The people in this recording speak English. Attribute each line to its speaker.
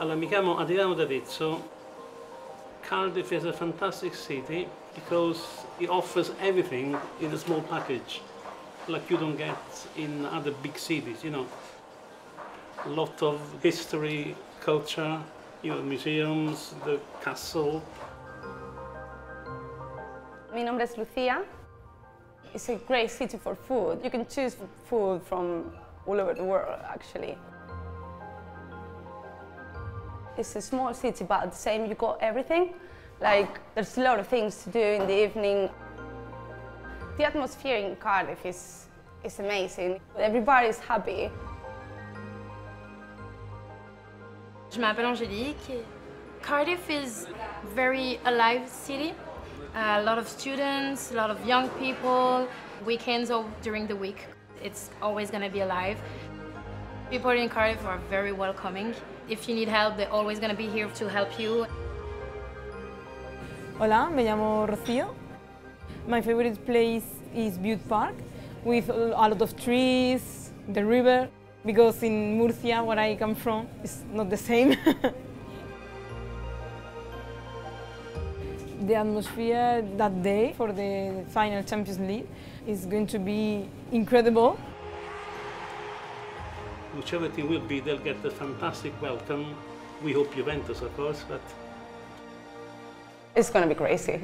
Speaker 1: Allora, mi chiamo Adriano D'Arezzo. Cardiff is a fantastic city because it offers everything in a small package, like you don't get in other big cities, you know. A lot of history, culture, you know, museums, the castle.
Speaker 2: Mi nombre es Lucía. It's a great city for food. You can choose food from all over the world, actually. It's a small city, but at the same, you got everything. Like, there's a lot of things to do in the evening. The atmosphere in Cardiff is amazing. Everybody's happy.
Speaker 3: Je m'appelle Angélique. Cardiff is a very alive city. A lot of students, a lot of young people, weekends or during the week. It's always going to be alive. People in Cardiff are very welcoming. If you need help, they're always going to be here to help you.
Speaker 4: Hola, me llamo Rocío. My favorite place is Bute Park, with a lot of trees, the river, because in Murcia, where I come from, it's not the same. The atmosphere that day for the final Champions League is going to be incredible.
Speaker 1: Whichever team will be, they'll get a fantastic welcome. We hope Juventus, of course, but...
Speaker 2: It's going to be crazy.